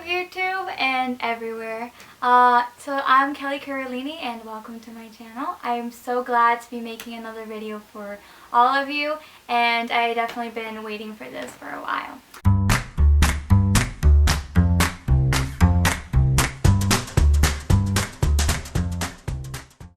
YouTube and everywhere. So I'm Kelly Carolini and welcome to my channel. I am so glad to be making another video for all of you, and I definitely been waiting for this for a while.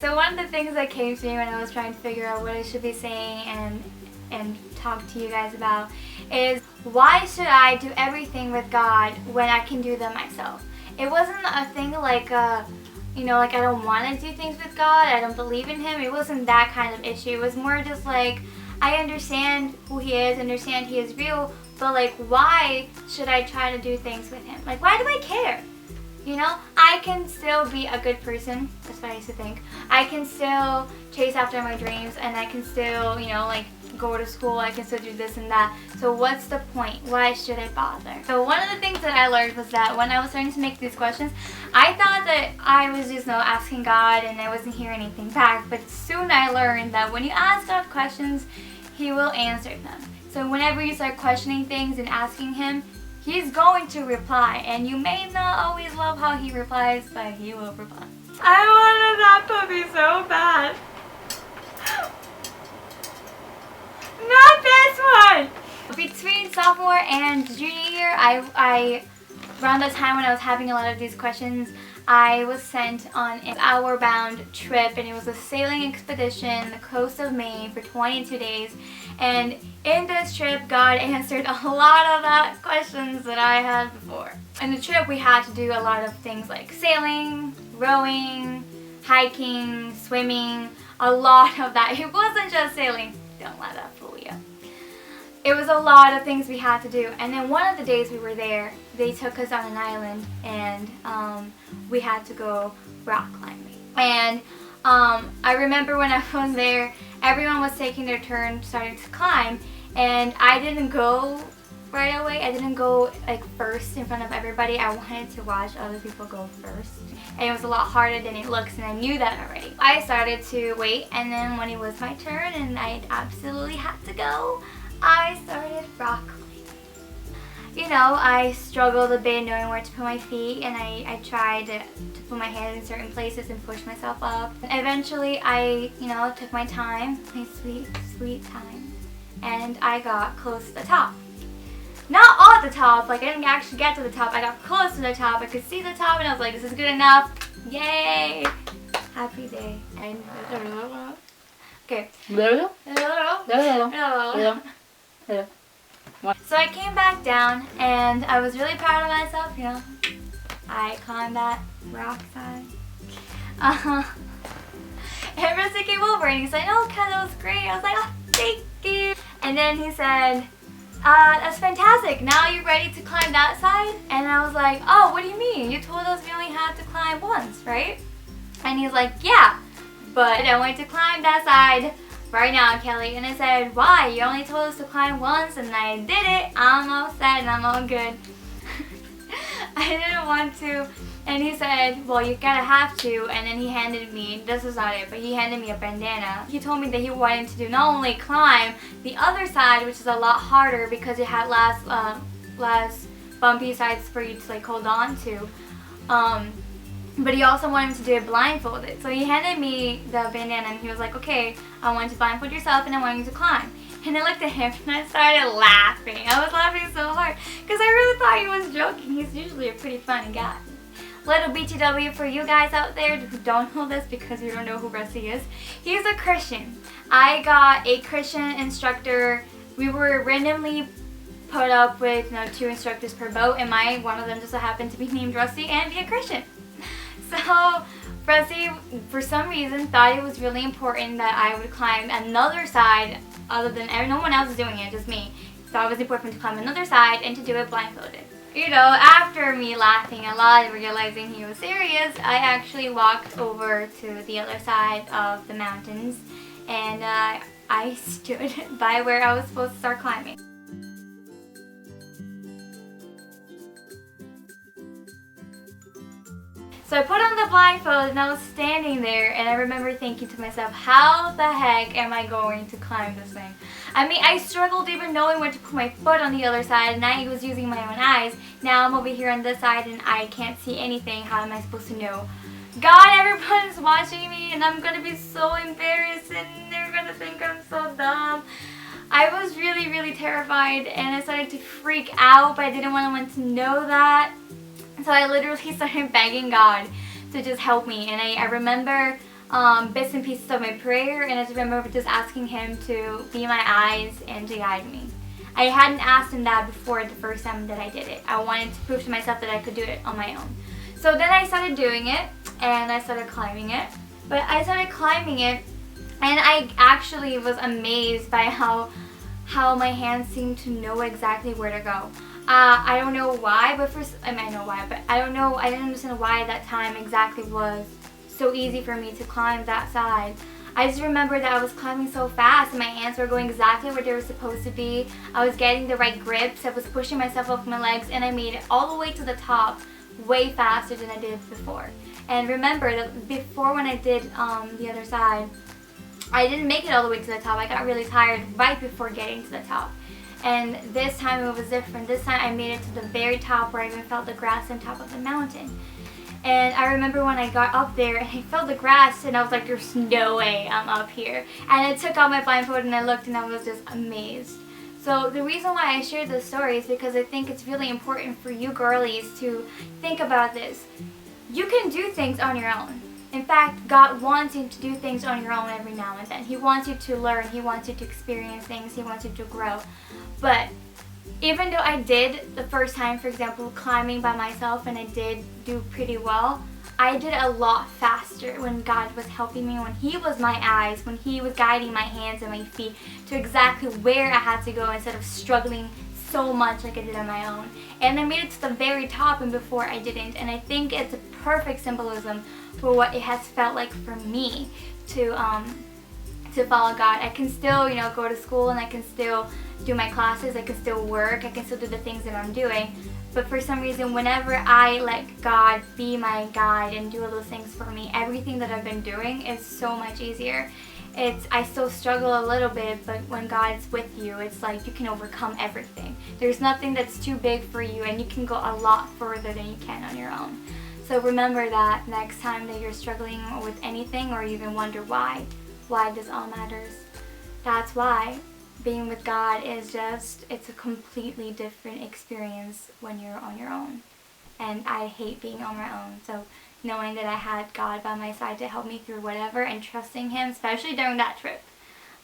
So one of the things that came to me when I was trying to figure out what I should be saying and talk to you guys about is, why should I do everything with God when I can do them myself? It wasn't a thing like like I don't want to do things with God, I don't believe in Him. It wasn't that kind of issue. It was more just like, I understand who He is, understand He is real, but like, why should I try to do things with Him? Like, why do I care? You know, I can still be a good person. That's what I used to think. I can still chase after my dreams, and I can still, like, go to school. I can still do this and that. So what's the point? Why should I bother? So one of the things that I learned was that when I was starting to make these questions, I thought that I was just asking God and I wasn't hearing anything back. But soon I learned that when you ask God questions, He will answer them. So whenever you start questioning things and asking Him, He's going to reply, and you may not always love how He replies, but He will reply. I wanted that puppy so bad. Not this one! Between sophomore and junior year, around the time when I was having a lot of these questions, I was sent on an hour-bound trip, and it was a sailing expedition, the coast of Maine, for 22 days. And in this trip, God answered a lot of the questions that I had before. In the trip, we had to do a lot of things like sailing, rowing, hiking, swimming, a lot of that. It wasn't just sailing. Don't let that fool you. It was a lot of things we had to do. And then one of the days we were there, they took us on an island, and we had to go rock climbing. And I remember when I was there, everyone was taking their turn starting to climb, and I didn't go right away. I didn't go like first in front of everybody. I wanted to watch other people go first, and it was a lot harder than it looks, and I knew that already. I started to wait, and then when it was my turn and I absolutely had to go, I started rock climbing. I struggled a bit knowing where to put my feet, and I tried to put my hands in certain places and push myself up. Eventually I, took my time, my sweet, sweet time, and I got close to the top. Not all at the top, like I didn't actually get to the top. I got close to the top, I could see the top, and I was like, this is good enough. Yay! Happy day. Okay. So I came back down, and I was really proud of myself, I climbed that rock side. And Rusty came over and he said, "Oh, Kat, that was great." I was like, "Oh, thank you." And then he said, "That's fantastic. Now you're ready to climb that side?" And I was like, "Oh, what do you mean? You told us we only had to climb once, right?" And he's like, "Yeah, but I want to climb that side right now, Kelly." And I said, "Why? You only told us to climb once, and I did it. I'm all set and I'm all good." I didn't want to. And he said, "Well, you gotta have to." And then he handed me, this is not it, but he handed me a bandana. He told me that he wanted to not only climb the other side, which is a lot harder because it had less bumpy sides for you to like hold on to, but he also wanted me to do it blindfolded. So he handed me the bandana, and he was like, "Okay, I want you to blindfold yourself, and I want you to climb." And I looked at him and I started laughing. I was laughing so hard because I really thought he was joking. He's usually a pretty funny guy. Little BTW for you guys out there who don't know this because you don't know who Rusty is. He's a Christian. I got a Christian instructor. We were randomly put up with 2 instructors per boat, and one of them just so happened to be named Rusty and be a Christian. So Rusty, for some reason, thought it was really important that I would climb another side other than no one else is doing it, just me. So it was important to climb another side and to do it blindfolded. After me laughing a lot and realizing he was serious, I actually walked over to the other side of the mountains, and I stood by where I was supposed to start climbing. So I put on the blindfold, and I was standing there, and I remember thinking to myself, how the heck am I going to climb this thing? I mean, I struggled even knowing where to put my foot on the other side, and I was using my own eyes. Now I'm over here on this side and I can't see anything. How am I supposed to know? God, everyone's watching me and I'm gonna be so embarrassed and they're gonna think I'm so dumb. I was really, really terrified and I started to freak out, but I didn't want anyone to know that. So I literally started begging God to just help me. And I remember bits and pieces of my prayer, and I just remember just asking Him to be my eyes and to guide me. I hadn't asked Him that before the first time that I did it. I wanted to prove to myself that I could do it on my own. So then I started doing it and I started climbing it. But I started climbing it and I actually was amazed by how my hands seemed to know exactly where to go. I don't know why, but I know why, but I didn't understand why that time exactly was so easy for me to climb that side. I just remember that I was climbing so fast and my hands were going exactly where they were supposed to be. I was getting the right grips, I was pushing myself up my legs, and I made it all the way to the top way faster than I did before. And remember that before, when I did the other side, I didn't make it all the way to the top. I got really tired right before getting to the top. And this time it was different. This time I made it to the very top where I even felt the grass on top of the mountain. And I remember when I got up there and I felt the grass and I was like, there's no way I'm up here. And I took off my blindfold and I looked and I was just amazed. So the reason why I share this story is because I think it's really important for you girlies to think about this. You can do things on your own. In fact, God wants you to do things on your own every now and then. He wants you to learn. He wants you to experience things. He wants you to grow. But even though I did the first time, for example, climbing by myself, and I did do pretty well, I did a lot faster when God was helping me, when He was my eyes, when He was guiding my hands and my feet to exactly where I had to go instead of struggling so much like I did on my own. And I made it to the very top, and before I didn't. And I think it's a perfect symbolism for what it has felt like for me to follow God. I can still, go to school and I can still do my classes, I can still work, I can still do the things that I'm doing. But for some reason, whenever I let God be my guide and do all those things for me, everything that I've been doing is so much easier. I still struggle a little bit, but when God's with you, it's like you can overcome everything. There's nothing that's too big for you, and you can go a lot further than you can on your own. So remember that next time that you're struggling with anything, or you even wonder why this all matters. That's why being with God is it's a completely different experience when you're on your own. And I hate being on my own. So knowing that I had God by my side to help me through whatever, and trusting Him, especially during that trip,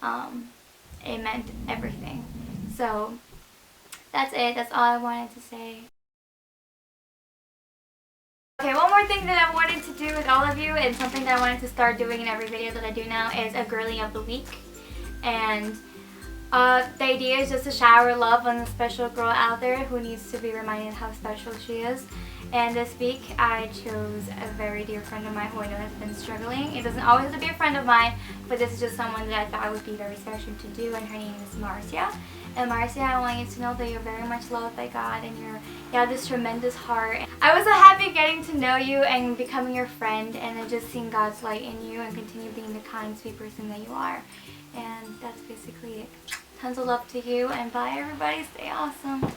it meant everything. So that's it. That's all I wanted to say. Okay, one more thing that I wanted to do with all of you, and something that I wanted to start doing in every video that I do now, is a girly of the week. And the idea is just to shower love on a special girl out there who needs to be reminded how special she is. And this week I chose a very dear friend of mine who I know has been struggling. It doesn't always have to be a friend of mine, but this is just someone that I thought would be very special to do, and her name is Marcia. And Marcia, I want you to know that you're very much loved by God, and you have this tremendous heart. I was so happy getting to know you and becoming your friend, and just seeing God's light in you, and continue being the kind, sweet person that you are. And that's basically it. Tons of love to you, and bye everybody. Stay awesome.